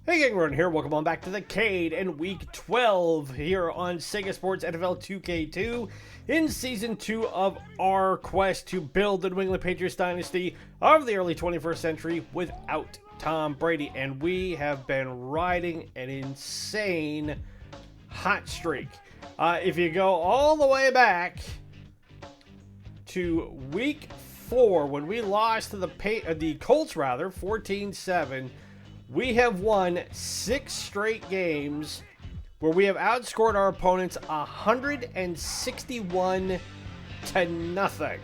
Hey gang, Ron here. Welcome on back to the Cade and Week 12 here on Sega Sports NFL 2K2 in Season 2 of our quest to build the New England Patriots dynasty of the early 21st century without Tom Brady. And we have been riding an insane hot streak. If you go all the way back to Week 4 when we lost to the Colts, 14-7, we have won 6 straight games where we have outscored our opponents 161 to nothing.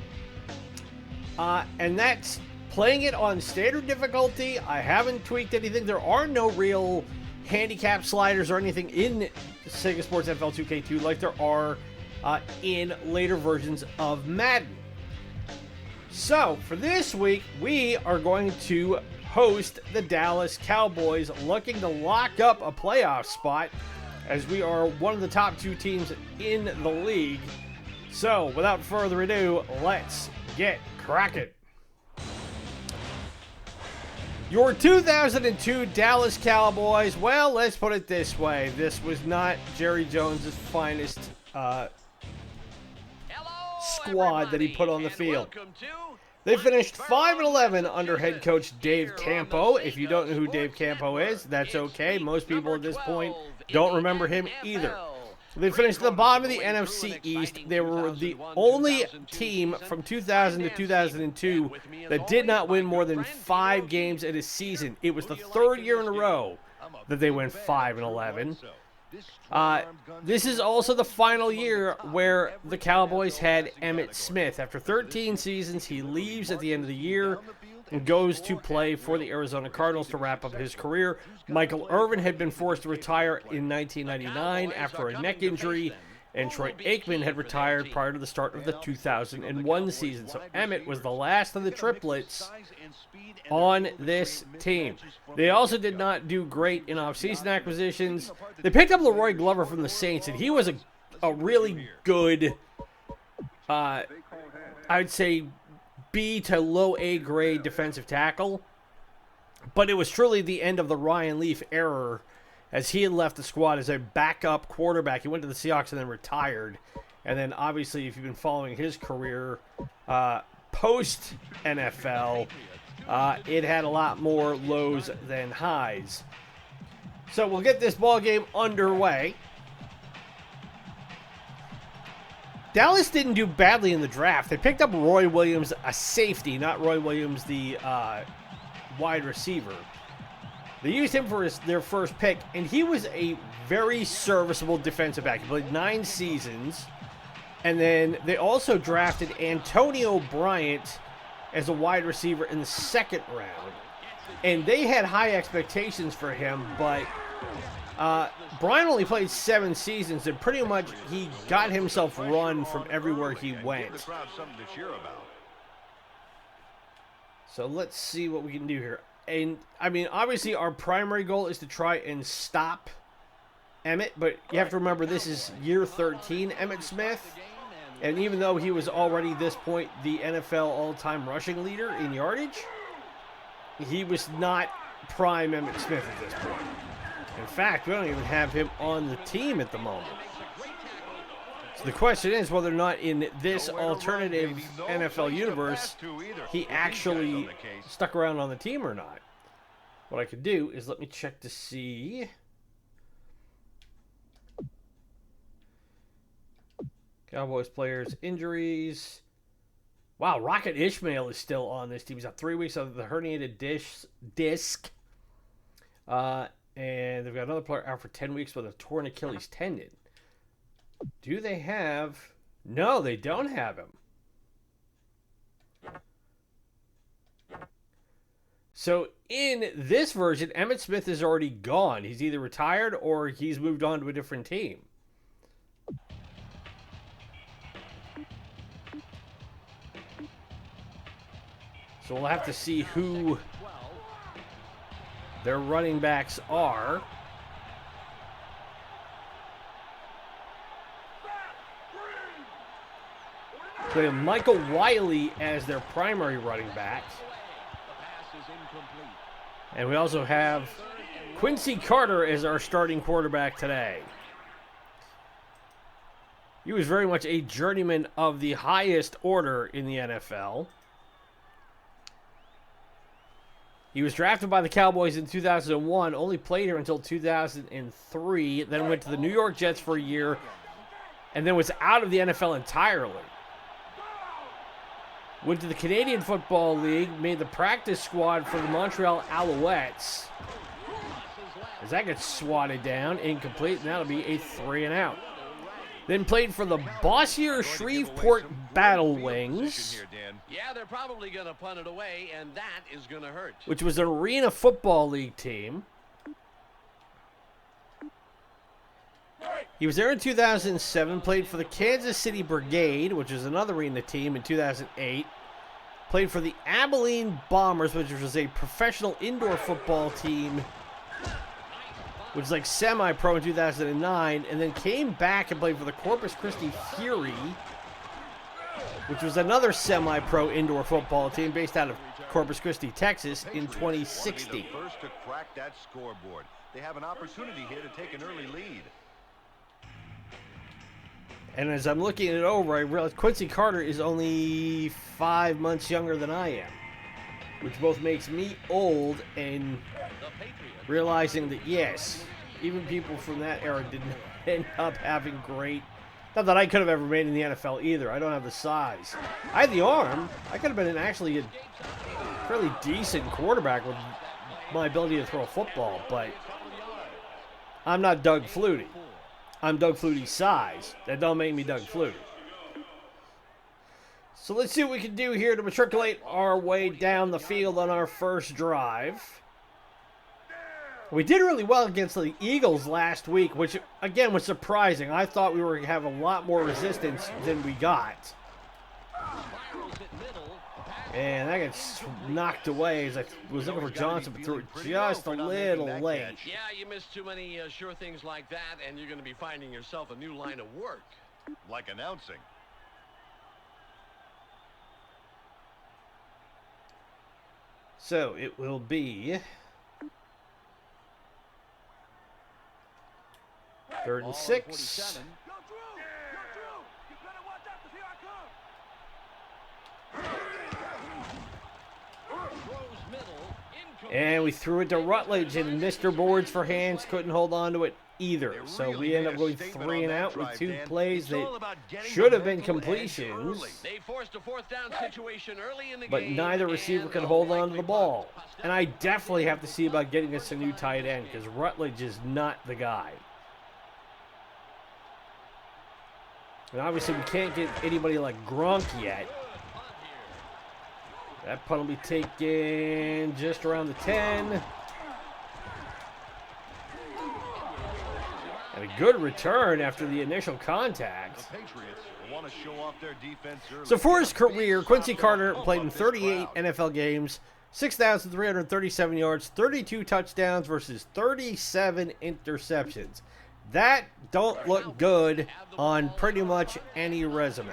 And that's playing it on standard difficulty. I haven't tweaked anything. There are no real handicap sliders or anything in Sega Sports NFL 2K2 like there are in later versions of Madden. So, for this week, we are going to host the Dallas Cowboys, looking to lock up a playoff spot as we are one of the top 2 teams in the league. So, without further ado, let's get cracking. Your 2002 Dallas Cowboys, well, let's put it this way. This was not Jerry Jones's finest squad that he put on the field. They finished 5-11 under head coach Dave Campo. If you don't know who Dave Campo is, that's okay. Most people at this point don't remember him either. They finished at the bottom of the NFC East. They were the only team from 2000 to 2002 that did not win more than 5 games in a season. It was the 3rd year in a row that they went 5-11. This is also the final year where the Cowboys had Emmitt Smith. After 13 seasons, he leaves at the end of the year and goes to play for the Arizona Cardinals to wrap up his career. Michael Irvin had been forced to retire in 1999 after a neck injury, and Troy Aikman had retired prior to the start of the 2001 season. So Emmitt was the last of the triplets on this team. They also did not do great in offseason acquisitions. They picked up Leroy Glover from the Saints, and he was a really good, I'd say, B to low A grade defensive tackle. But it was truly the end of the Ryan Leaf era, as he had left the squad as a backup quarterback. He went to the Seahawks and then retired. And then, obviously, if you've been following his career post-NFL, it had a lot more lows than highs. So we'll get this ball game underway. Dallas didn't do badly in the draft. They picked up Roy Williams, a safety, not Roy Williams, the wide receiver. They used him for their first pick, and he was a very serviceable defensive back. He played 9 seasons. And then they also drafted Antonio Bryant as a wide receiver in the 2nd round. And they had high expectations for him, but Bryant only played 7 seasons, and pretty much he got himself run from everywhere he went. So let's see what we can do here. And, I mean, obviously our primary goal is to try and stop Emmitt, but you have to remember this is year 13, Emmitt Smith. And even though he was already, this point, the NFL all-time rushing leader in yardage, he was not prime Emmitt Smith at this point. In fact, we don't even have him on the team at the moment. So the question is whether or not in this alternative NFL universe, he actually stuck around on the team or not. What I could do is let me check to see. Cowboys players, injuries. Wow, Rocket Ishmael is still on this team. He's got 3 weeks of the herniated disc. And they've got another player out for 10 weeks with a torn Achilles tendon. Do they have... No, they don't have him. So in this version, Emmitt Smith is already gone. He's either retired or he's moved on to a different team. So we'll have to see who their running backs are. So they have Michael Wiley as their primary running back. And we also have Quincy Carter is our starting quarterback today. He was very much a journeyman of the highest order in the NFL. He was drafted by the Cowboys in 2001, only played here until 2003, then went to the New York Jets for a year, and then was out of the NFL entirely. Went to the Canadian Football League, made the practice squad for the Montreal Alouettes. As that gets swatted down, incomplete, and that'll be a 3-and-out. Then played for the bossier Shreveport Battle Wings. Yeah, they're probably going to punt it away, and that is going to hurt. Which was an Arena Football League team. He was there in 2007, played for the Kansas City Brigade, which is another arena team, in 2008. Played for the Abilene Bombers, which was a professional indoor football team, which is like semi-pro in 2009, and then came back and played for the Corpus Christi Fury, which was another semi-pro indoor football team based out of Corpus Christi, Texas, in 2016. First to crack that scoreboard. They have an opportunity here to take an early lead. And as I'm looking it over, I realize Quincy Carter is only 5 months younger than I am, which both makes me old and realizing that, yes, even people from that era didn't end up having great... Not that I could have ever made in the NFL either. I don't have the size. I had the arm. I could have been actually a fairly decent quarterback with my ability to throw a football, but I'm not Doug Flutie. I'm Doug Flutie's size. That don't make me Doug Flutie. So let's see what we can do here to matriculate our way down the field on our first drive. We did really well against the Eagles last week, which, again, was surprising. I thought we were going to have a lot more resistance than we got. And that gets knocked away as I was looking for Johnson, but threw it just a little late. Yeah, you missed too many sure things like that, and you're going to be finding yourself a new line of work. Like announcing. So it will be 3rd and 6. And we threw it to Rutledge, and Mr. Boards for Hands couldn't hold on to it either. So we end up going 3-and-out with 2 plays that should have been completions. But neither receiver could hold on to the ball. And I definitely have to see about getting us a new tight end, because Rutledge is not the guy. And obviously we can't get anybody like Gronk yet. That punt will be taken just around the 10. And a good return after the initial contact. So for his career, Quincy Carter played in 38 NFL games, 6,337 yards, 32 touchdowns versus 37 interceptions. That don't look good on pretty much any resume.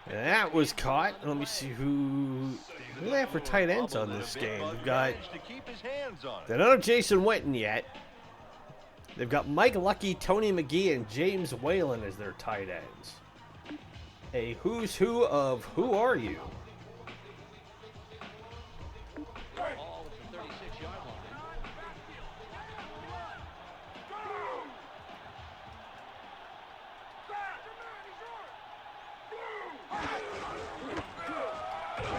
And that was caught. Let me see who do they have for tight ends on this game. We've got, they don't have Jason Witten yet. They've got Mike Lucky, Tony McGee, and James Whalen as their tight ends. A who's who of who are you?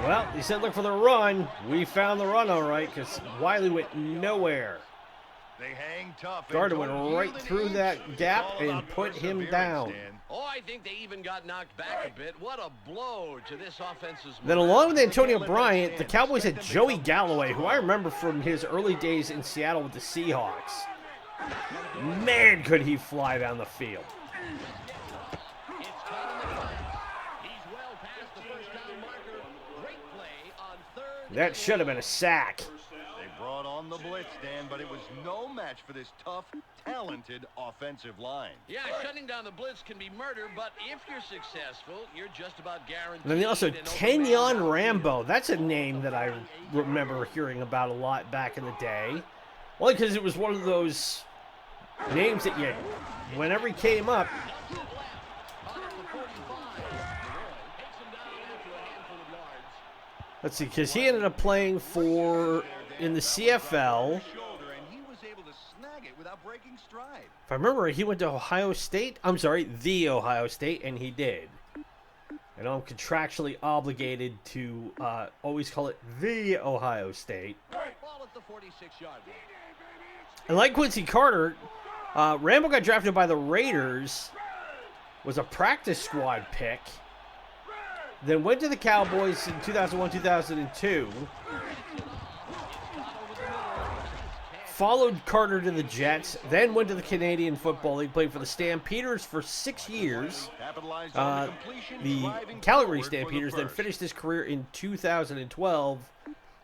Well, he said look for the run. We found the run all right, because Wiley went nowhere. They hang tough. Gardner went right through that gap and put him down. Oh, I think they even got knocked back a bit. What a blow to this offense's. Then along with Antonio Bryant, the Cowboys had Joey Galloway, who I remember from his early days in Seattle with the Seahawks. Man, could he fly down the field. That should have been a sack. They brought on the blitz, Dan, but it was no match for this tough, talented offensive line. Yeah, shutting down the blitz can be murder, but if you're successful, you're just about guaranteed. And then also Kenyon Rambo. That's a name that I remember hearing about a lot back in the day. Only because it was one of those names that you, whenever he came up, let's see, because he ended up playing in the CFL. If I remember, he went to Ohio State. I'm sorry, the Ohio State, and he did. And I'm contractually obligated to always call it the Ohio State. And like Quincy Carter, Rambo got drafted by the Raiders, was a practice squad pick, then went to the Cowboys in 2001-2002, followed Carter to the Jets, then went to the Canadian Football League, played for the Stampeders for 6 years, the Calgary Stampeders, then finished his career in 2012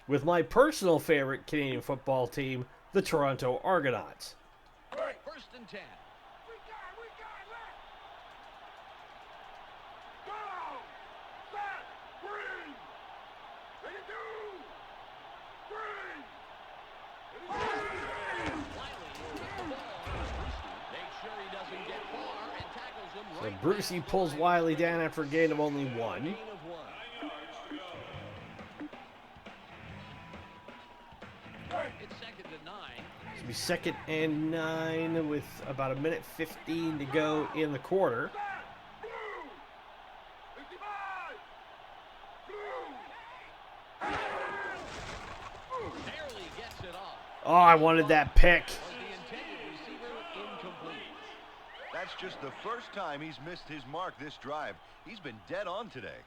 with my personal favorite Canadian football team, the Toronto Argonauts. First and 10. So Brucey pulls Wiley down after a gain of only 1. It's second and 9. It's be 2nd and 9 with about 1:15 to go in the quarter. Barely gets it off. Oh, I wanted that pick. The intended receiver incomplete. That's just the first time he's missed his mark this drive. He's been dead on today.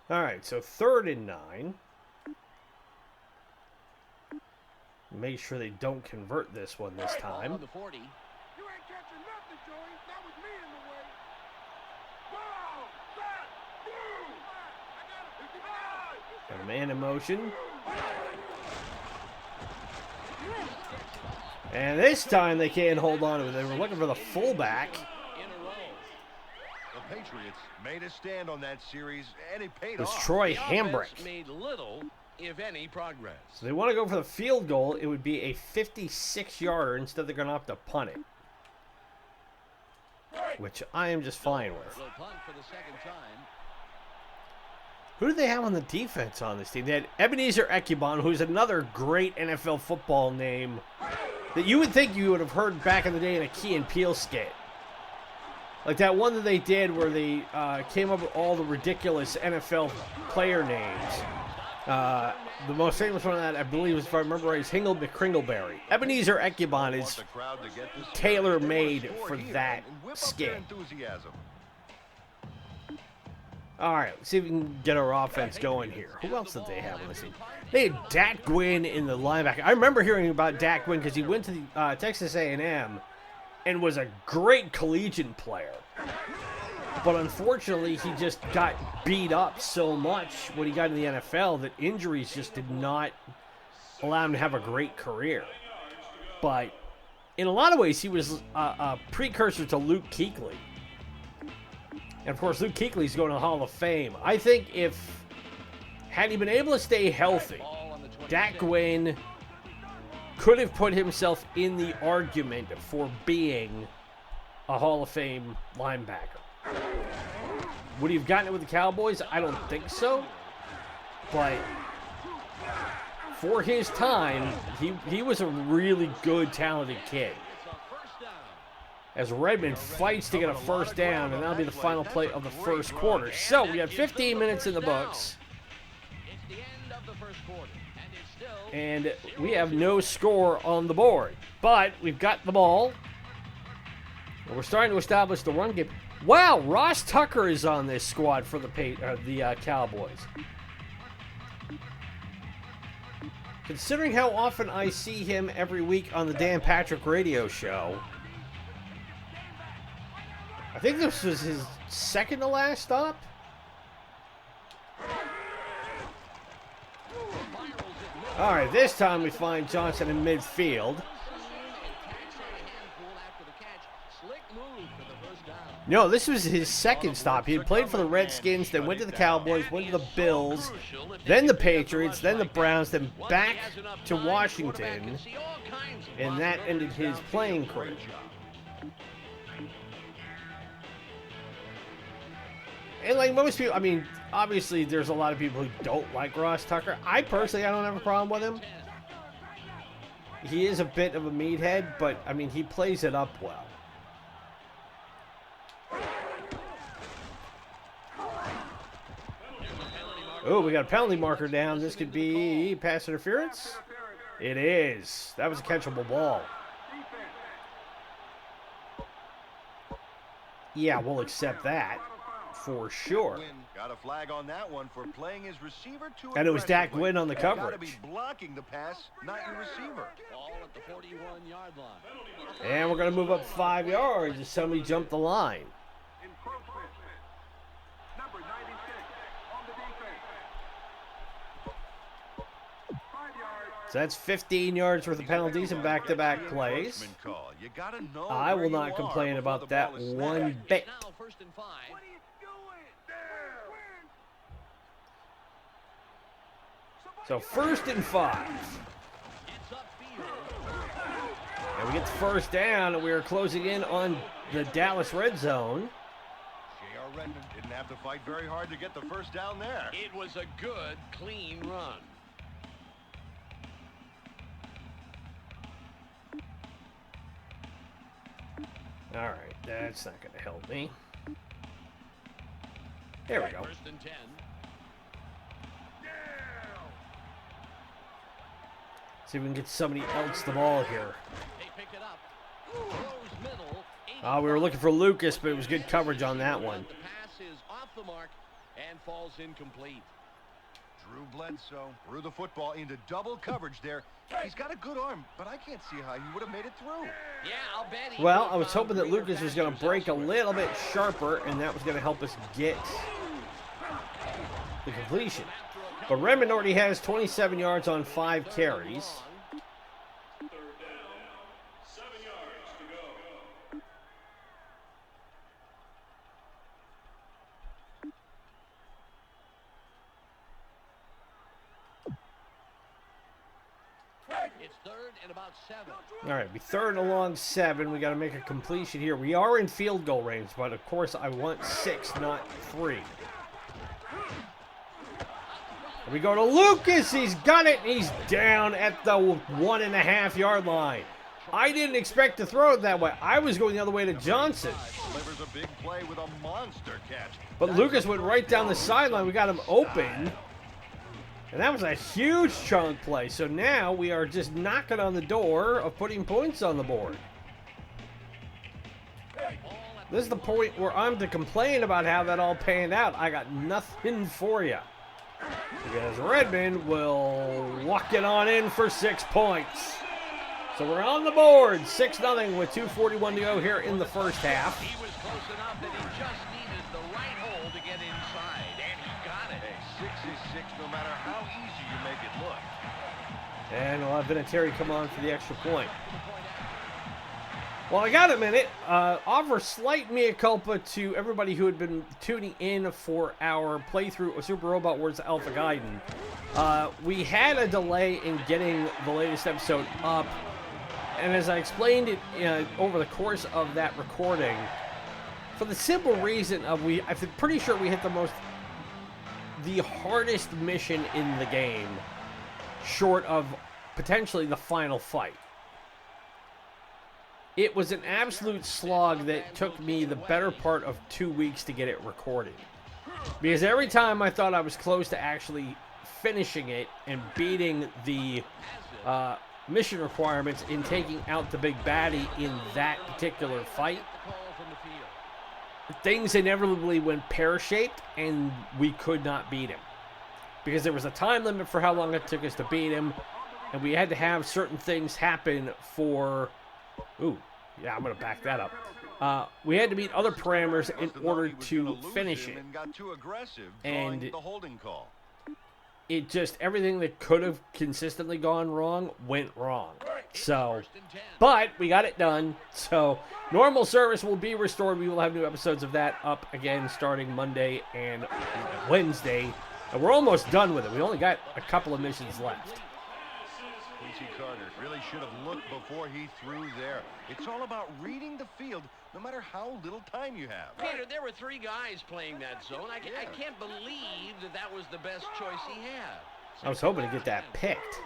All right, so 3rd and 9. Make sure they don't convert this one this time. On the 40. You ain't catching nothing, Joey. That was me in the way. Ball, set, boom. Got a man in motion. And this time they can't hold on to it. They were looking for the fullback. In a row. The Patriots made a stand on that series, and it paid It was off. Troy The Hambrick. offense made little, if any, progress. So they want to go for the field goal. It would be a 56-yarder. Instead, they're going to have to punt it, which I am just fine with. They'll punt for the second time. Who do they have on the defense on this team? They had Ebenezer Ekubon, who's another great NFL football name that you would think you would have heard back in the day in a Key and Peele skit. Like that one that they did where they came up with all the ridiculous NFL player names. The most famous one of that, I believe, if I remember right, is Hingle McCringleberry. Ebenezer Ekubon is tailor-made for that skit. All right, let's see if we can get our offense going here. Who else did they have on this team? They had Dak Gwynn in the linebacker. I remember hearing about Dak Gwynn because he went to the Texas A&M and was a great collegiate player. But unfortunately, he just got beat up so much when he got in the NFL that injuries just did not allow him to have a great career. But in a lot of ways, he was a precursor to Luke Kuechly. And of course, Luke Kuechly's going to the Hall of Fame. I think had he been able to stay healthy, Dak Gwynn could have put himself in the argument for being a Hall of Fame linebacker. Would he have gotten it with the Cowboys? I don't think so. But for his time, he was a really good, talented kid. As Redmond fights to get a first down, and that'll be the final play of the first quarter. So we have 15 minutes in the books. And we have no score on the board. But we've got the ball. And we're starting to establish the run game. Wow, Ross Tucker is on this squad for the Cowboys. Considering how often I see him every week on the Dan Patrick radio show, I think this was his second to last stop. All right, this time we find Johnson in midfield. No, this was his second stop. He had played for the Redskins, then went to the Cowboys, went to the Bills, then the Patriots, then the Browns, then back to Washington, and that ended his playing career. And like most people, I mean, obviously there's a lot of people who don't like Ross Tucker. I personally, I don't have a problem with him. He is a bit of a meathead, but I mean, he plays it up well. Oh, we got a penalty marker down. This could be pass interference. It is. That was a catchable ball. Yeah, we'll accept that for sure. Got a flag on that one for playing his receiver too. And it was Dak Gwynn on the coverage. Got to be blocking the pass, not your receiver. Ball at the 41-yard line. And we're going to move up 5 yards as somebody jumped the line. Number 96 on the defense. 5 yards. So that's 15 yards worth of penalties and back-to-back plays. You gotta know I will where not you complain are about before the that ball is one snapped. bit. Now first and 5. What are you doing? There. Win. So first and 5. It's upfield. And we get the first down, and we are closing in on the Dallas red zone. J.R. Redmond didn't have to fight very hard to get the first down there. It was a good, clean run. All right, that's not going to help me. There we go. First and 10. See if we can get somebody else the ball here. They pick it up. Throws middle. We were looking for Lucas, but it was good coverage on that one. The pass is off the mark and falls incomplete. Drew Bledsoe threw the football into double coverage there. He's got a good arm, but I can't see how he would have made it through. Yeah, I'll bet he Well, would I was have hoping that found greener Lucas was going to pastures break a elsewhere. little bit sharper, and that was going to help us get the completion. But Redmond already has 27 yards on 5 carries. It's third and about 7. All right, we third and along 7. We got to make a completion here. We are in field goal range, but of course I want 6, not 3. We go to Lucas. He's got it. He's down at the 1.5 yard line. I didn't expect to throw it that way. I was going the other way to Johnson. Delivers a big play with a monster catch. But Lucas went right down the sideline. We got him open. And that was a huge chunk play. So now we are just knocking on the door of putting points on the board. This is the point where I'm to complain about how that all panned out. I got nothing for you. Because Redmond will walk it on in for 6 points. So we're on the board, 6-0 with 2:41 to go here in the first half. He was close enough that he just needed the right hole to get inside, and he got it. Hey, 6 is 6 no matter how easy you make it look. And we'll have Vinatieri come on for the extra point. Well, I got a minute. Offer slight mea culpa to everybody who had been tuning in for our playthrough of Super Robot Wars Alpha Gaiden. We had a delay in getting the latest episode up. And as I explained it over the course of that recording, for the simple reason of I'm pretty sure we hit the hardest mission in the game, short of potentially the final fight. It was an absolute slog that took me the better part of 2 weeks to get it recorded. Because every time I thought I was close to actually finishing it and beating the mission requirements in taking out the big baddie in that particular fight, things inevitably went pear-shaped and we could not beat him. Because there was a time limit for how long it took us to beat him, and we had to have certain things happen for... Ooh, yeah, I'm going to back that up. We had to meet other parameters in order to finish it. And got too aggressive, And drawing the holding call. it just, everything that could have consistently gone wrong went wrong. So, but we got it done. So, normal service will be restored. We will have new episodes of that up again starting Monday and Wednesday. And we're almost done with it. We only got a couple of missions left. Quincy Carter really should have looked before he threw there. It's all about reading the field, no matter how little time you have. Peter, there were 3 guys playing that zone. I can't believe that was the best choice he had. I was hoping to get that picked.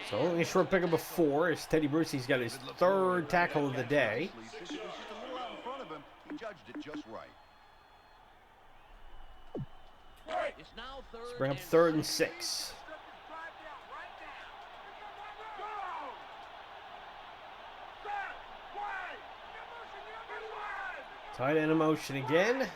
So only a short pickup of 4 as Teddy Brucey's got his 3rd tackle of the day. Just a little out in front of him. He judged it just right. Let's bring up 3rd and 6. Tight end in motion again.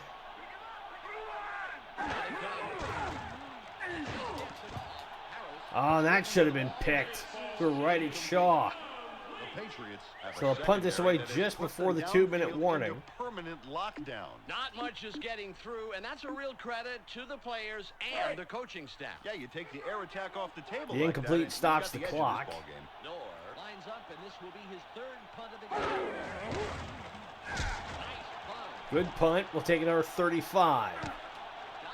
Oh, that should have been picked. We're right at Shaw. So they'll punt this away just before the 2-minute warning. Permanent lockdown. Not much is getting through, and that's a real credit to the players and the coaching staff. Yeah, you take the air attack off the table. The incomplete stops the clock. Noor lines up, and this will be his 3rd punt of the game. Nice punt. Good punt. We'll take another 35.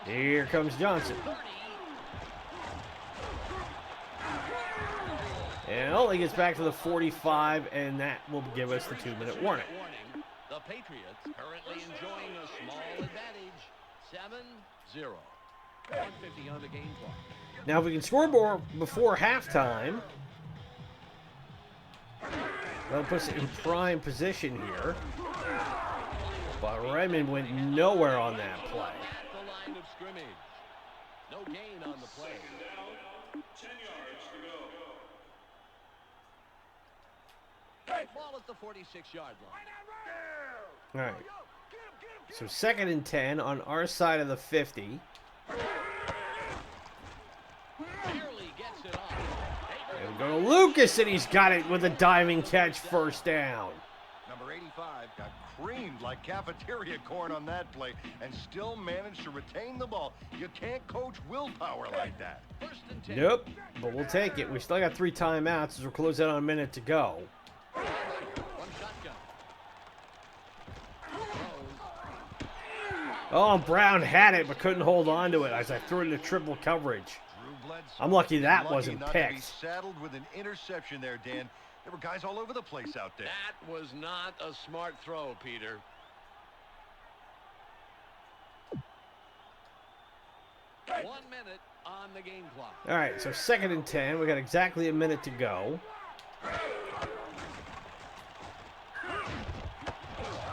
Here comes Johnson. And only gets back to the 45, and that will give us the 2-minute warning. The Patriots currently enjoying a small advantage, 7-0. 150 on the game clock. Now, if we can score more before halftime, that'll put us in prime position here. But Redmond went nowhere on that play. At the line of scrimmage. No gain on the play. Ball at the 46-yard line. All right. So 2nd and 10 on our side of the 50. Barely gets it off. And we go to Lucas, and he's got it with a diving catch, 1st down. Number 85 got creamed like cafeteria corn on that play and still managed to retain the ball. You can't coach willpower like that. 1st and 10. Nope, but we'll take it. We still got 3 timeouts as we're closing on a minute to go. One shotgun. Oh, Brown had it but couldn't hold on to it as I threw it into triple coverage. I'm lucky that wasn't not to be picked. saddled with an interception there, Dan. There were guys all over the place out there. That was not a smart throw, Peter. One minute on the game clock. All right, so 2nd and 10. We got exactly a minute to go.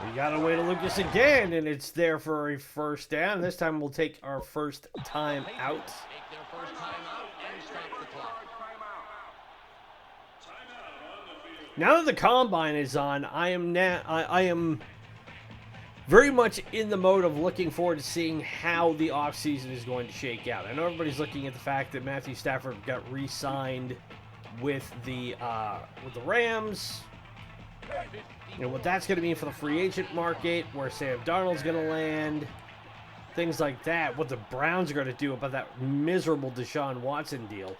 We got away to Lucas again, and it's there for a 1st down. This time we'll take our 1st time out. Take their 1st time out and stop the clock. Now that the combine is on, I am very much in the mode of looking forward to seeing how the offseason is going to shake out. I know everybody's looking at the fact that Matthew Stafford got re-signed with the Rams. You know what that's going to mean for the free agent market, where Sam Darnold's going to land, things like that. What the Browns are going to do about that miserable Deshaun Watson deal.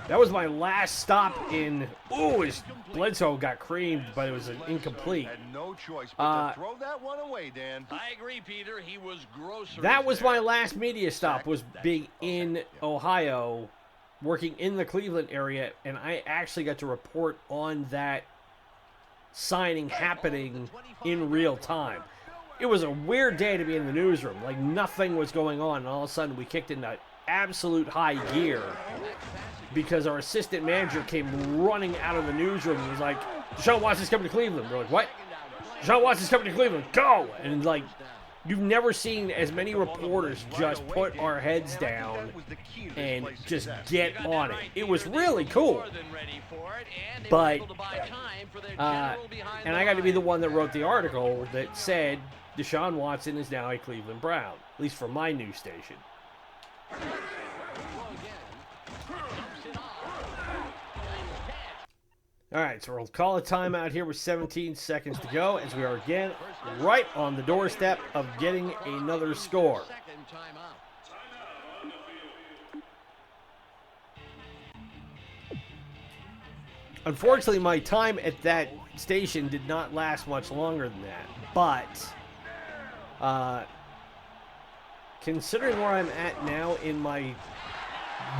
That was my last stop in. Ooh, his Bledsoe got creamed, but it was an incomplete. Had no choice but to throw that one away, Dan. I agree, Peter. He was groceries. That was there. my last media stop, was being in Ohio, working in the Cleveland area, and I actually got to report on that signing happening in real time. It was a weird day to be in the newsroom. Like, nothing was going on, and all of a sudden we kicked into absolute high gear because our assistant manager came running out of the newsroom and was like, Deshaun Watson's coming to Cleveland. We're like, what? Deshaun Watson's coming to Cleveland. Go! And, like, you've never seen as many reporters just put our heads down and just get on it. It was really cool. But, and I got to be the one that wrote the article that said Deshaun Watson is now a Cleveland Brown, at least for my news station. All right, so we'll call a timeout here with 17 seconds to go as we are again right on the doorstep of getting another score. Second timeout. Unfortunately, my time at that station did not last much longer than that, but considering where I'm at now in my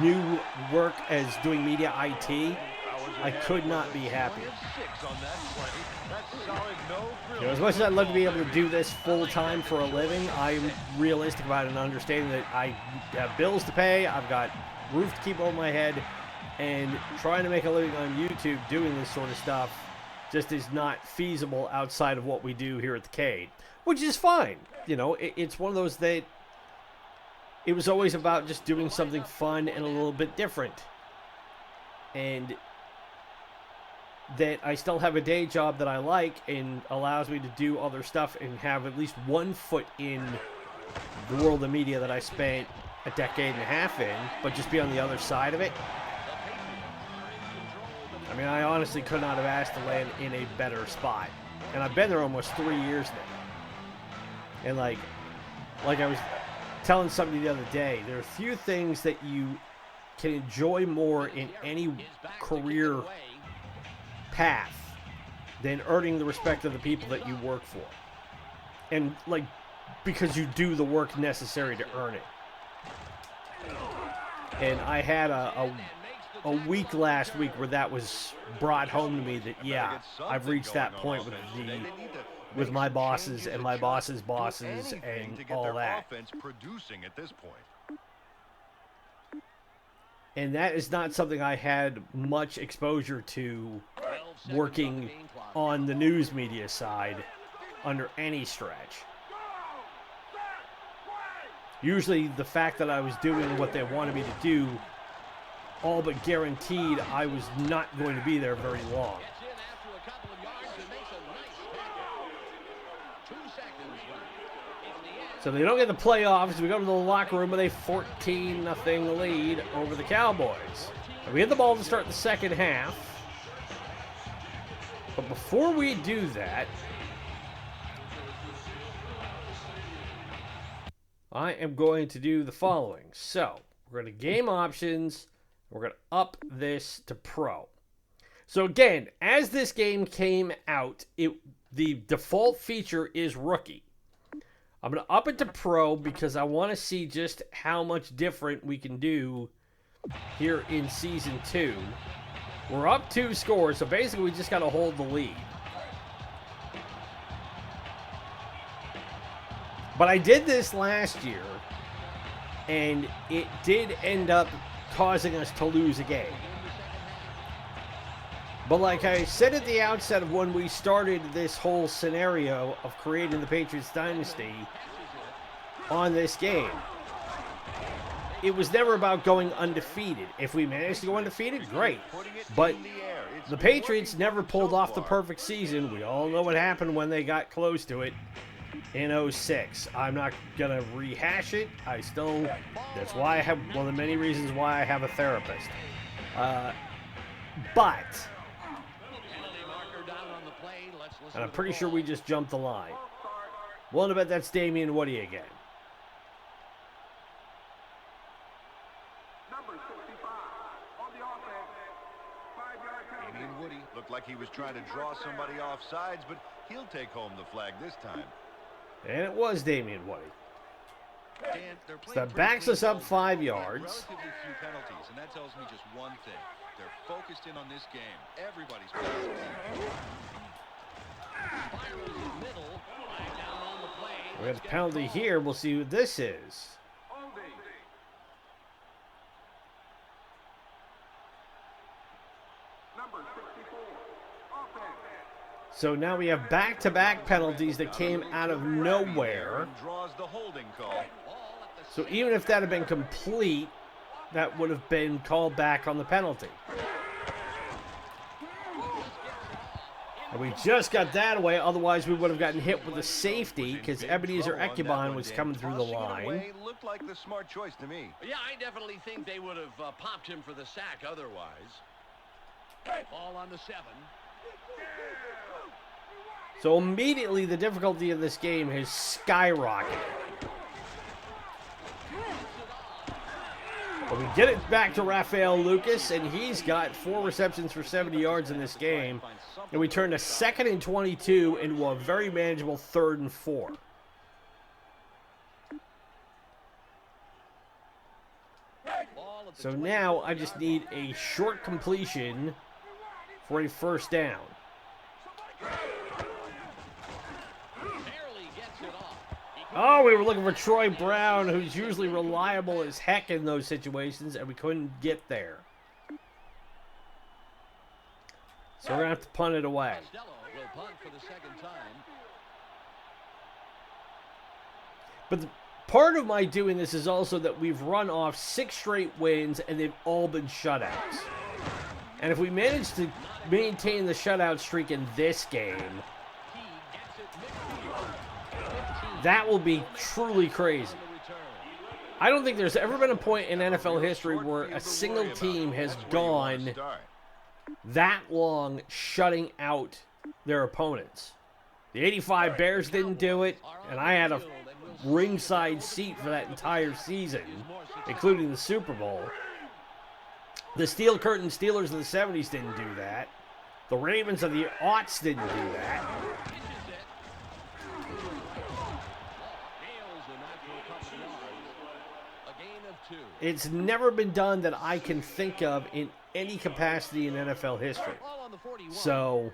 new work as doing media IT, I could not be happier. You know, as much as I'd love to be able to do this full-time for a living, I'm realistic about it and understanding that I have bills to pay, I've got roof to keep over my head, and trying to make a living on YouTube doing this sort of stuff just is not feasible outside of what we do here at the Cade, which is fine. You know, it's one of those that it was always about just doing something fun and a little bit different. And that I still have a day job that I like and allows me to do other stuff and have at least one foot in the world of media that I spent a decade and a half in, but just be on the other side of it. I mean, I honestly could not have asked to land in a better spot. And I've been there almost 3 years now. And like I was telling somebody the other day, there are few things that you can enjoy more in any career path than earning the respect of the people that you work for. And like, because you do the work necessary to earn it. And I had a week last week where that was brought home to me that, yeah, I've reached that point with my bosses and my boss's bosses and all that. And that is not something I had much exposure to working on the news media side under any stretch. Usually the fact that I was doing what they wanted me to do all but guaranteed I was not going to be there very long. So they don't get the playoffs. We go to the locker room with a 14-0 lead over the Cowboys. And we get the ball to start the second half. But before we do that, I am going to do the following. So we're going to game options. We're going to up this to pro. So again, as this game came out, the default feature is rookie. I'm going to up it to pro because I want to see just how much different we can do here in Season 2. We're up 2 scores, so basically we just got to hold the lead. But I did this last year, and it did end up causing us to lose a game. But like I said at the outset of when we started this whole scenario of creating the Patriots dynasty on this game, it was never about going undefeated. If we managed to go undefeated, great. But the Patriots never pulled off the perfect season. We all know what happened when they got close to it in 06. I'm not going to rehash it. That's why I have, one of the many reasons why I have a therapist. But, and I'm pretty sure we just jumped the line. Willing to bet that's Damian Woody again. Number 65 on the offense. 5-yard penalty. Damian Woody looked like he was trying to draw somebody off sides, but he'll take home the flag this time. And it was Damian Woody. So that backs us up 5 yards. Relatively few penalties, and that tells me just one thing. They're focused in on this game. Everybody's playing. We got a penalty here. We'll see what this is. Number 64 offense. So now we have back-to-back penalties that came out of nowhere. Draws the holding call. So even if that had been complete, that would have been called back on the penalty. And we just got that away, otherwise we would have gotten hit with a safety because Ebenezer Aikman was coming through the line. Looked like the smart choice to me. Yeah, I definitely think they would have popped him for the sack otherwise. Ball on the 7. So immediately the difficulty of this game has skyrocketed. But we get it back to Rafael Lucas, and he's got 4 receptions for 70 yards in this game. And we turn a 2nd and 22 into a very manageable 3rd and 4. So now I just need a short completion for a 1st down. Oh, we were looking for Troy Brown, who's usually reliable as heck in those situations, and we couldn't get there. So we're going to have to punt it away. But part of my doing this is also that we've run off 6 straight wins, and they've all been shutouts. And if we manage to maintain the shutout streak in this game, that will be truly crazy. I don't think there's ever been a point in NFL history where a single team has gone that long shutting out their opponents. The 85 Bears didn't do it, and I had a ringside seat for that entire season, including the Super Bowl. The Steel Curtain Steelers of the 70s didn't do that. The Ravens of the aughts didn't do that. It's never been done that I can think of in any capacity in NFL history. So,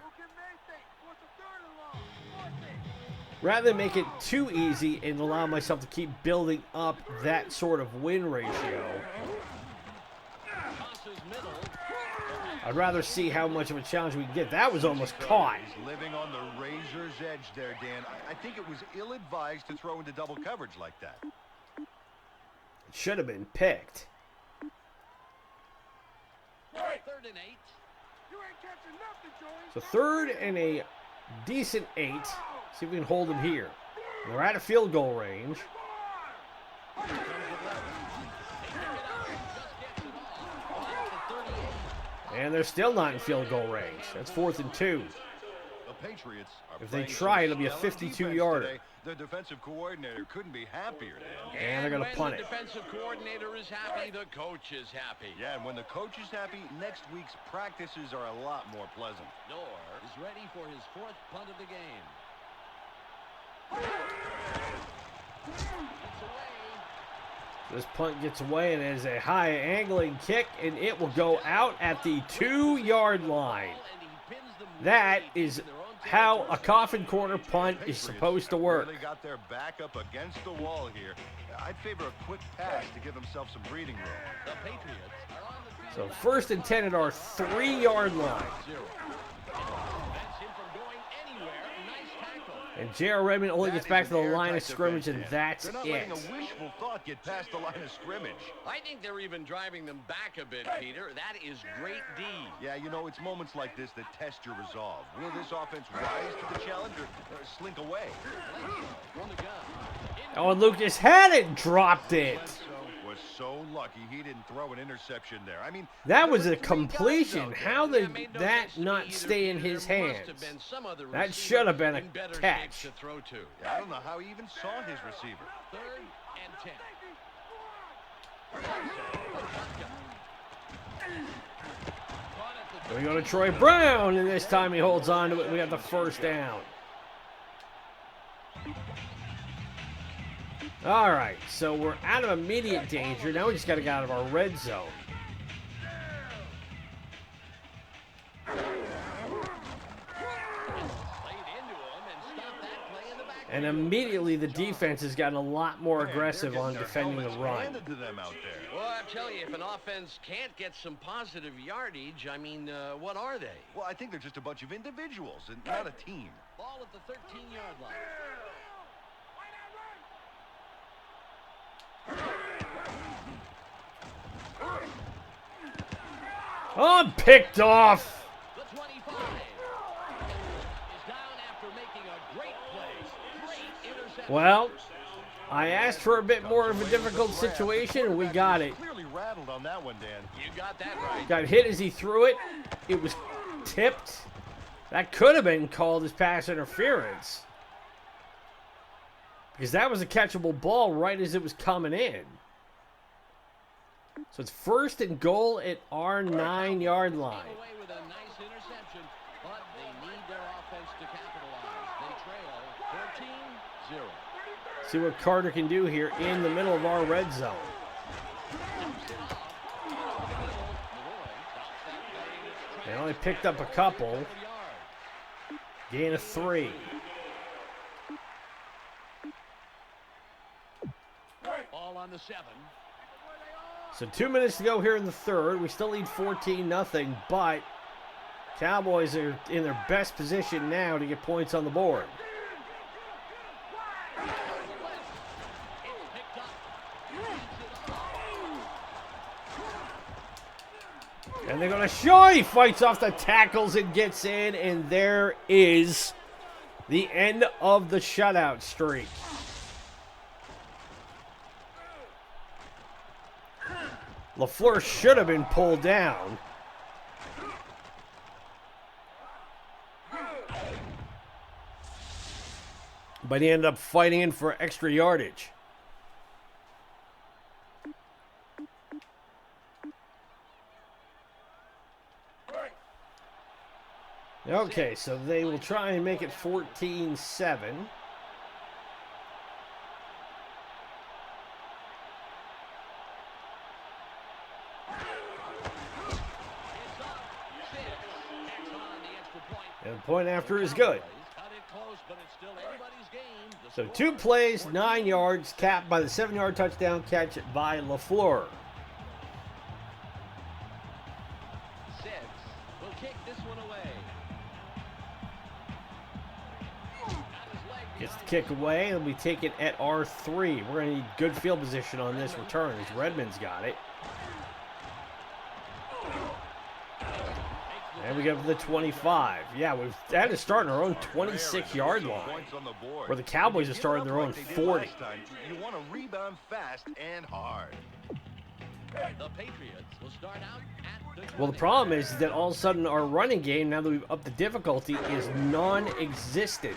rather than make it too easy and allow myself to keep building up that sort of win ratio, I'd rather see how much of a challenge we can get. That was almost caught. Living on the razor's edge there, Dan. I think it was ill-advised to throw into double coverage like that. It should have been picked. 3rd and 8. So 3rd and a decent 8. See if we can hold them here. And they're out of field goal range. And they're still not in field goal range. That's 4th and 2. The Patriots are if they try, it'll be a 52-yarder. The defensive coordinator couldn't be happier, Dan. And they're going to punt it. The defensive coordinator is happy, the coach is happy. Yeah, and when the coach is happy, next week's practices are a lot more pleasant. Noor is ready for his 4th punt of the game. This punt gets away, and it is a high angling kick, and it will go out at the 2-yard line. That is how a coffin corner punt is supposed to work. Really got their back up against the wall here. I'd favor a quick pass to give himself some breathing room. The Patriots are on the 3. So 1st and 10 at our 3-yard line. And J.R. Redmond only gets back to the line of scrimmage, and that's it. They're not letting a wishful thought get past the line of scrimmage. I think they're even driving them back a bit, Peter. That is great D. Yeah, you know, it's moments like this that test your resolve. Will this offense rise to the challenge or slink away? Oh, and Lucas had it, dropped it. Was so lucky he didn't throw an interception there. I mean, that was a completion. How did that not stay in his hands? That should have been a catch. Yeah, I don't know how he even saw his receiver. 3rd and 10. We go to Troy Brown, and this time he holds on to it. We got the 1st down. All right, so we're out of immediate danger. Now we just got to get out of our red zone. And immediately the defense has gotten a lot more aggressive on defending the run. Well, I tell you, if an offense can't get some positive yardage, I mean, what are they? Well, I think they're just a bunch of individuals and not a team. Ball at the 13-yard line. Oh, picked off. The 25 is down after making a great play. Great interception. Well, I asked for a bit more of a difficult situation, and we got it. Clearly rattled on that one, Dan. You got that right. Got hit as he threw it. It was tipped. That could have been called as pass interference, because that was a catchable ball right as it was coming in. So it's 1st and goal at our 9-yard line. Away with a nice interception, but they need their offense to capitalize. They trail 14-0. See what Carter can do here in the middle of our red zone. They only picked up a couple. Gain of 3. Ball on the 7. So 2 minutes to go here in the third. We still lead 14-0, but Cowboys are in their best position now to get points on the board. And they're going to show. He fights off the tackles and gets in, and there is the end of the shutout streak. LaFleur should have been pulled down. But he ended up fighting in for extra yardage. Okay, so they will try and make it 14-7. And the point after is good. So 2 plays, 9 yards, capped by the 7-yard touchdown catch by LaFleur. Will kick this one away. Gets the kick away, and we take it at R3. We're going to need good field position on this return as Redmond's got it. And we go to the 25. Yeah, we've had to start on our own 26-yard line, where the Cowboys are starting their own 40. You want to rebound fast and hard. The Patriots will start out at the Well, the problem is that all of a sudden our running game, now that we've upped the difficulty, is non-existent.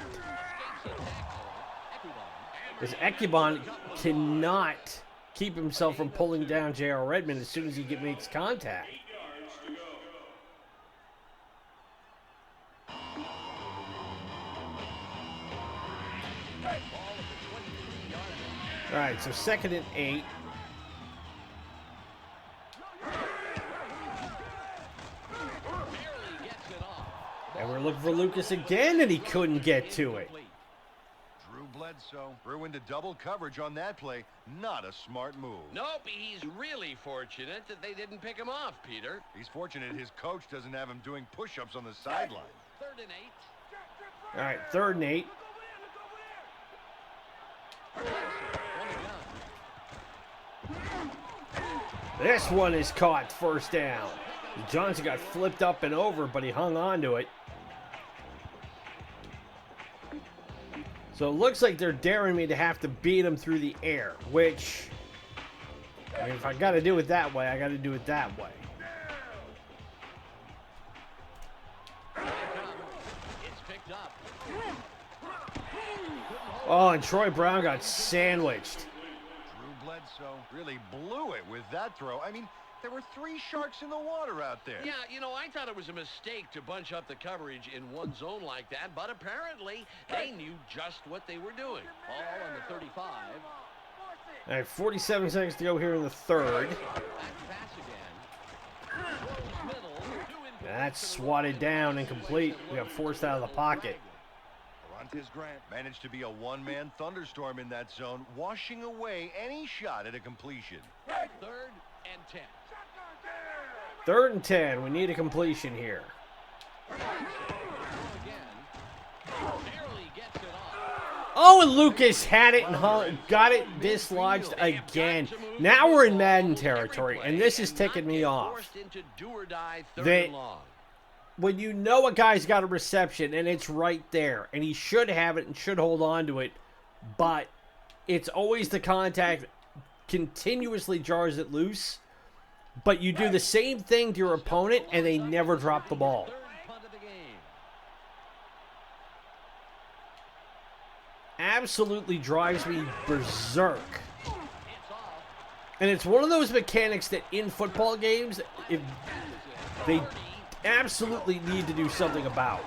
Because Aikman cannot keep himself from pulling down J.R. Redmond as soon as he makes contact. All right, so 2nd and 8. And we're looking for Lucas again, and he couldn't get to it. Drew Bledsoe threw into double coverage on that play. Not a smart move. Nope, he's really fortunate that they didn't pick him off, Peter. He's fortunate his coach doesn't have him doing push-ups on the sideline. 3rd and 8. All right, 3rd and 8. This one is caught, 1st down. Johnson got flipped up and over, but he hung on to it. So it looks like they're daring me to have to beat him through the air, which, I mean, if I got to do it that way, I got to do it that way. It's picked up. Oh, and Troy Brown got sandwiched. Drew Bledsoe really blew it with that throw. I mean, there were 3 sharks in the water out there. Yeah, you know, I thought it was a mistake to bunch up the coverage in one zone like that, but apparently they knew just what they were doing. Ball on the 35. All right, 47 seconds to go here in the third. Back pass again. That's swatted down and complete. We got forced out of the pocket. His Grant managed to be a one-man thunderstorm in that zone, washing away any shot at a completion. 3rd and 10. 3rd and 10. We need a completion here. Oh, and Lucas had it and got it dislodged again. Now we're in Madden territory, and this is ticking me off. When you know a guy's got a reception and it's right there, and he should have it and should hold on to it, but it's always the contact continuously jars it loose, but you do the same thing to your opponent and they never drop the ball. Absolutely drives me berserk. And it's one of those mechanics that in football games, they absolutely need to do something about.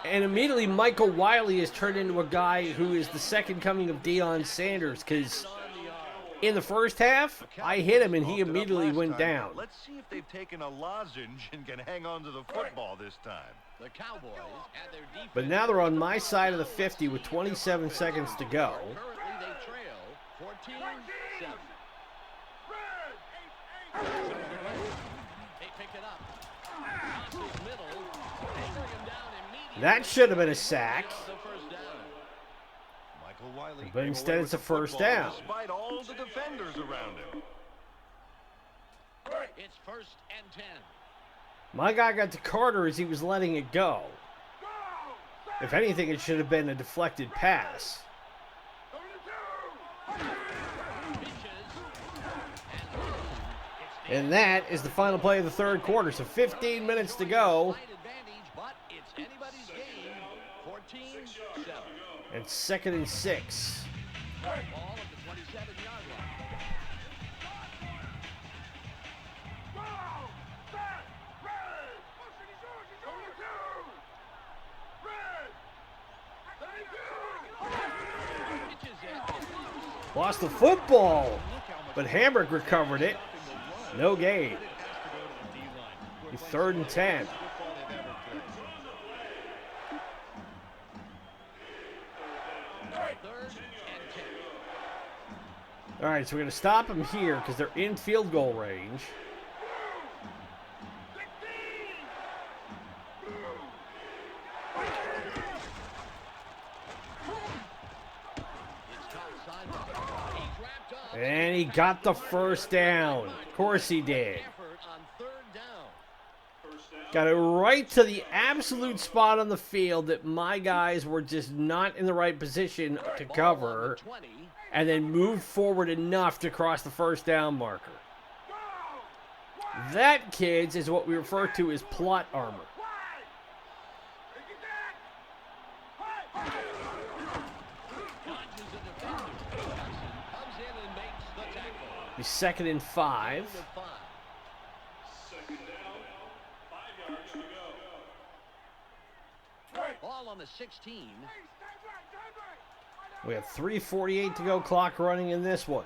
And immediately Michael Wiley has turned into a guy who is the second coming of Deion Sanders, because in the first half, I hit him and he immediately went down. Let's see if they've taken a lozenge and can hang on to the football this time. The Cowboys had their defense. But now they're on my side of the 50 with 27 seconds to go. Currently they trail 14-7. They pick it up. Crosses middle. They bring him down immediately. That should have been a sack. The first down. Michael Wiley But came instead away it's with a the first football down. Despite all the defenders around him. It's 1st and 10. My guy got to Carter as he was letting it go. If anything, it should have been a deflected pass. And that is the final play of the third quarter. So 15 minutes to go. But it's anybody's game. 14-7. And 2nd and 6. Ball at the 27-yard line. Lost the football, but Hamburg recovered it. No gain. 3rd and 10. All right, so we're going to stop them here because they're in field goal range. And he got the first down. Of course he did. Got it right to the absolute spot on the field that my guys were just not in the right position to cover, and then moved forward enough to cross the first down marker. That, kids, is what we refer to as plot armor. Be 2nd and 5. Ball on the 16. We have 3:48 to go, clock running in this one.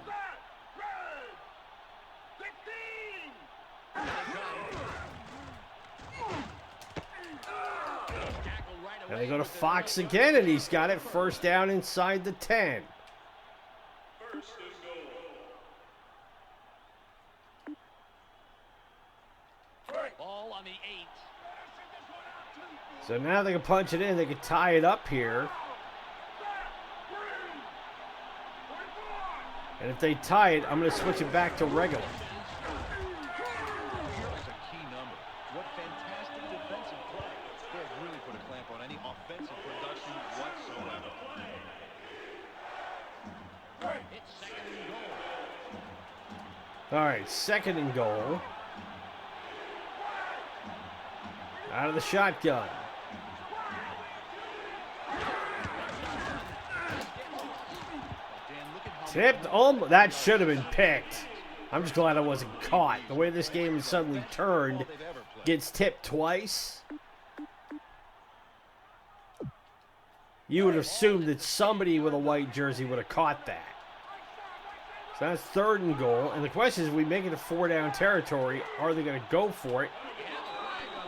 And they go to Fox again, and he's got it first down inside the 10. Ball on the 8. So now they can punch it in. They can tie it up here. And if they tie it, I'm going to switch it back to regular. That's a key number. What fantastic defensive play. They have really put a clamp on any offensive production whatsoever. It's 2nd and goal. All right, 2nd and goal. Out of the shotgun. Tipped. Oh, that should have been picked. I'm just glad I wasn't caught. The way this game has suddenly turned, gets tipped twice. You would assume that somebody with a white jersey would have caught that. So that's 3rd and goal. And the question is, if we make it to 4-down territory, are they going to go for it?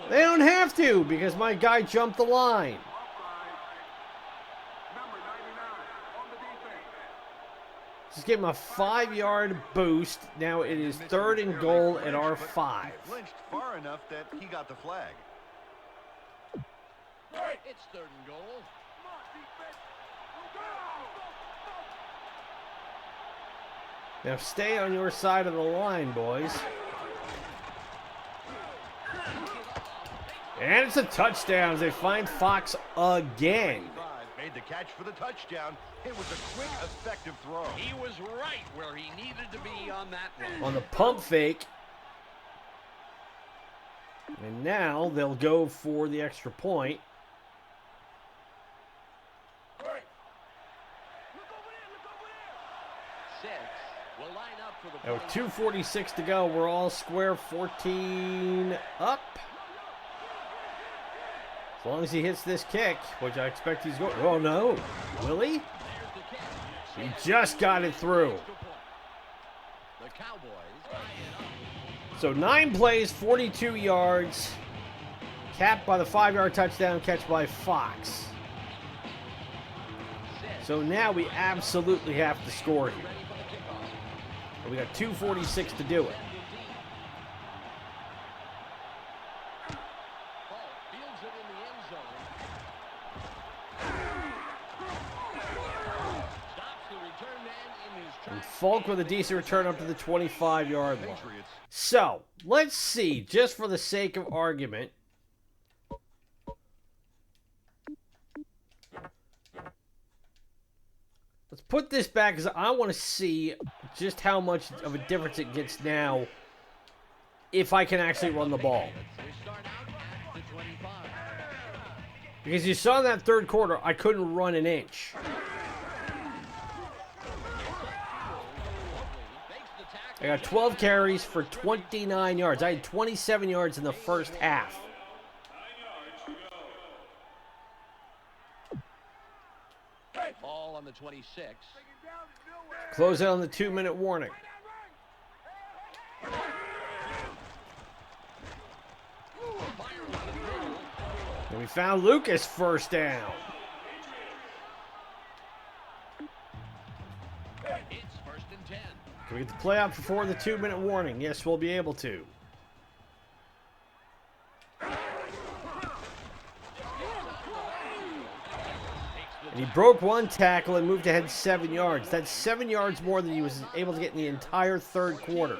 They don't have to, because my guy jumped the line. Just give him a 5-yard boost. Now it is 3rd and goal at our 5. Flinched far enough that he got the flag. It's 3rd and goal. Now stay on your side of the line, boys. And it's a touchdown as they find Fox again. the catch for the touchdown. It was a quick, effective throw. He was right where he needed to be on that one. On the pump fake. And now they'll go for the extra point. Now with 2:46 to go, we're all square, 14 up. As long as he hits this kick, which I expect he's going. Oh no, will he? He just got it through. So 9 plays, 42 yards, capped by the 5-yard touchdown catch by Fox. So now we absolutely have to score here. We got 2:46 to do it. And Falk with a decent return up to the 25-yard line. So, let's see, just for the sake of argument. Let's put this back because I want to see just how much of a difference it gets now if I can actually run the ball. Because you saw in that third quarter, I couldn't run an inch. I got 12 carries for 29 yards. I had 27 yards in the first half. Ball on the 26. Close out on the 2-minute warning. And we found Lucas first down. It's 1st and 10. Can we get the play out before the 2-minute warning? Yes, we'll be able to. And he broke one tackle and moved ahead 7 yards. That's 7 yards more than he was able to get in the entire third quarter.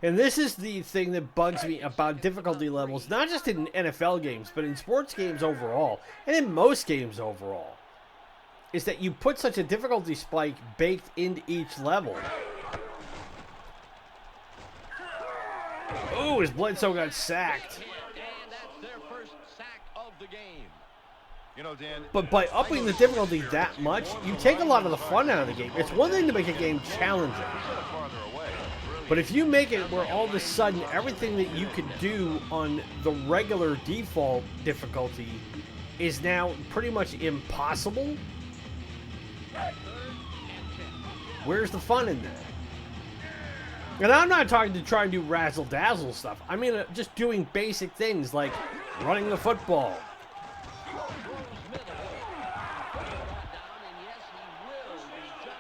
And this is the thing that bugs me about difficulty levels, not just in NFL games, but in sports games overall, and in most games overall, is that you put such a difficulty spike baked into each level. Oh, his Bledsoe got sacked. You know, Dan, but by upping the difficulty that much, you take a lot of the fun out of the game. It's one thing to make a game challenging. But if you make it where all of a sudden everything that you could do on the regular default difficulty is now pretty much impossible, where's the fun in that? And I'm not talking to try and do razzle-dazzle stuff. I mean just doing basic things like running the football.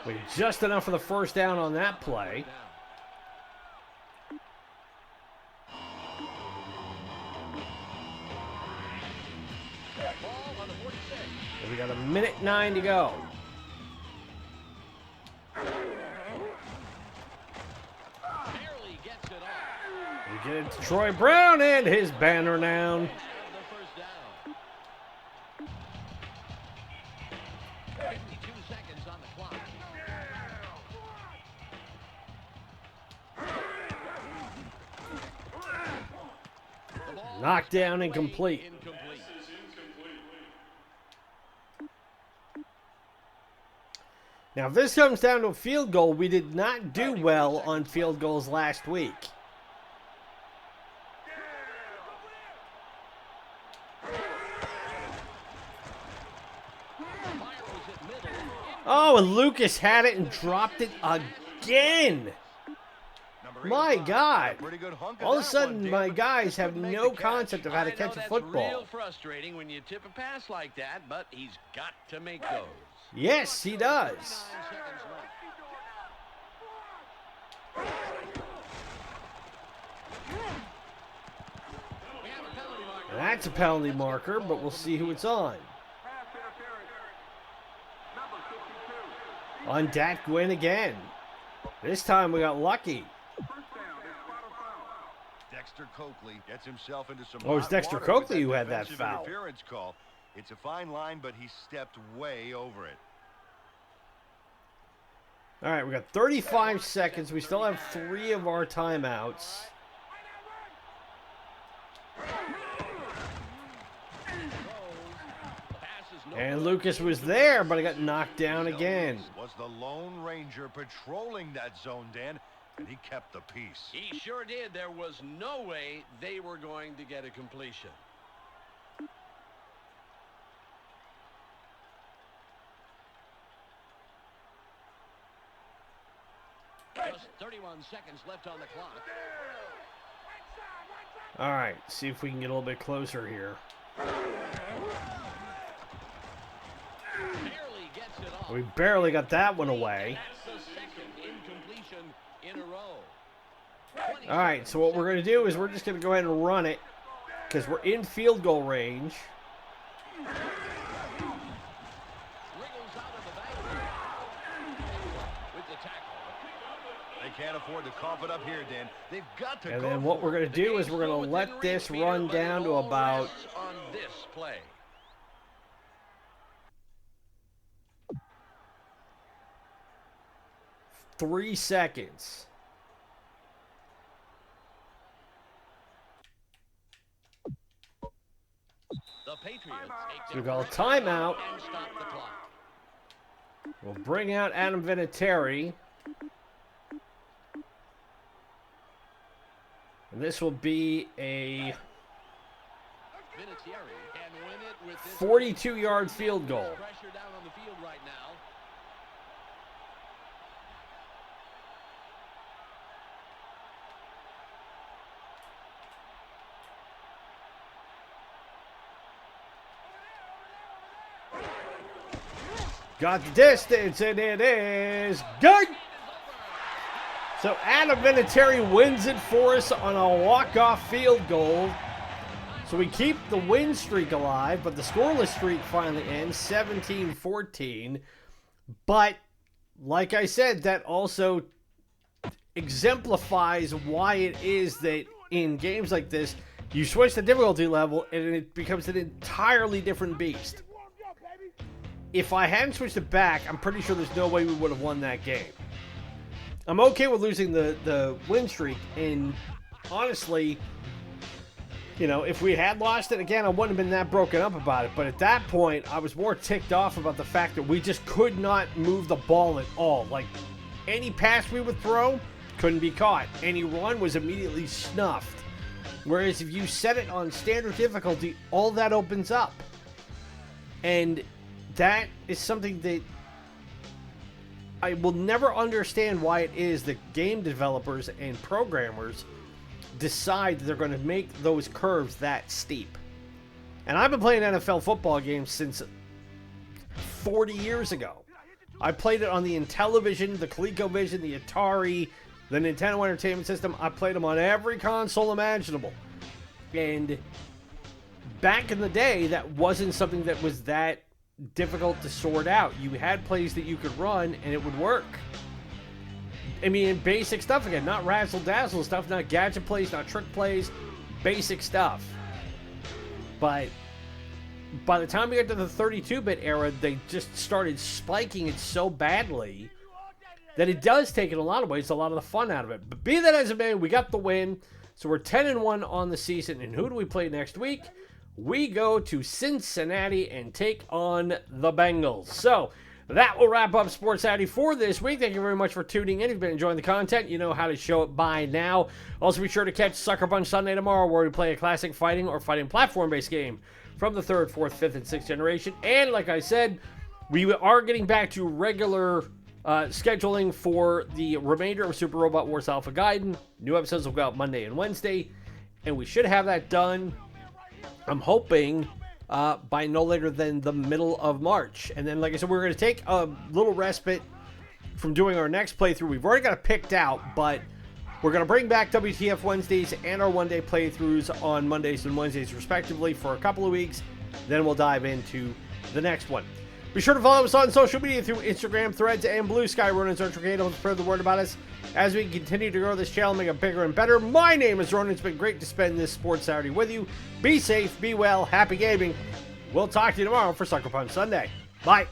Wait, just enough for the first down on that play. And we got 1:09 to go. We get it to Troy Brown and his banner down. 52 seconds on the clock. Knocked down, incomplete. Now, if this comes down to a field goal, we did not do well on field goals last week. Oh, and Lucas had it and dropped it again. My God. All of a sudden, my guys have no concept of how to catch a football. That's real frustrating when you tip a pass like that, but he's got to make those. Yes, he does. And that's a penalty marker, but we'll see who it's on. On Dak Gwynn again. This time we got lucky. Dexter Coakley gets himself into some Oh, it's hot Dexter water with Coakley who had that defensive foul. interference call. It's a fine line, but he stepped way over it. All right, we got 35 seconds. We still have 3 of our timeouts. And Lucas was there, but he got knocked down again. Was the Lone Ranger patrolling that zone, Dan, and he kept the peace. He sure did. There was no way they were going to get a completion. Just 31 seconds left on the clock. All right, see if we can get a little bit closer here. Barely gets it off. We barely got that one away. That's the second incompletion in a row. All right, so what we're going to do is we're just going to go ahead and run it because we're in field goal range. Wriggles out of the back with the tackle. They can't afford to cough it up here, Dan. They've got to And go then what for we're going it. to do is we're going to let this run down to about on this play. 3 seconds. The Patriots So we got a timeout. and stop the clock. We'll bring out Adam Vinatieri. And this will be a Vinatieri can win it with this 42-yard field goal. pressure down on the field right now. Got the distance, and it is good. So Adam Vinatieri wins it for us on a walk-off field goal. So we keep the win streak alive, but the scoreless streak finally ends 17-14. But like I said, that also exemplifies why it is that in games like this, you switch the difficulty level and it becomes an entirely different beast. If I hadn't switched it back, I'm pretty sure there's no way we would have won that game. I'm okay with losing the win streak, and honestly, you know, if we had lost it again, I wouldn't have been that broken up about it. But at that point, I was more ticked off about the fact that we just could not move the ball at all. Like, any pass we would throw couldn't be caught. Any run was immediately snuffed. Whereas if you set it on standard difficulty, all that opens up. And that is something that I will never understand why it is that game developers and programmers decide they're going to make those curves that steep. And I've been playing NFL football games since 40 years ago. I played it on the Intellivision, the ColecoVision, the Atari, the Nintendo Entertainment System. I played them on every console imaginable. And back in the day, that wasn't something that was that difficult to sort out. You had plays that you could run and it would work. I mean, basic stuff again, not razzle dazzle stuff, not gadget plays, not trick plays, basic stuff. But by the time we got to the 32-bit era, they just started spiking it so badly that it does take, in a lot of ways, a lot of the fun out of it. But be that as it may, we got the win. So we're 10-1 on the season. And who do we play next week? We go to Cincinnati and take on the Bengals. So that will wrap up Sports Saturday for this week. Thank you very much for tuning in. If you've been enjoying the content, you know how to show it by now. Also, be sure to catch Sucker Punch Sunday tomorrow, where we play a classic fighting or fighting platform-based game from the 3rd, 4th, 5th, and 6th generation. And like I said, we are getting back to regular scheduling for the remainder of Super Robot Wars Alpha Gaiden. New episodes will go out Monday and Wednesday, and we should have that done, I'm hoping, by no later than the middle of March. And then, like I said, we're going to take a little respite from doing our next playthrough. We've already got it picked out, but we're going to bring back WTF Wednesdays and our one-day playthroughs on Mondays and Wednesdays, respectively, for a couple of weeks. Then we'll dive into the next one. Be sure to follow us on social media through Instagram, Threads, and Blue Sky. Ronan's Archicade to spread the word about us as we continue to grow this channel, make it bigger and better. My name is Ronan. It's been great to spend this Sports Saturday with you. Be safe, be well, happy gaming. We'll talk to you tomorrow for Sucker Punch Sunday. Bye.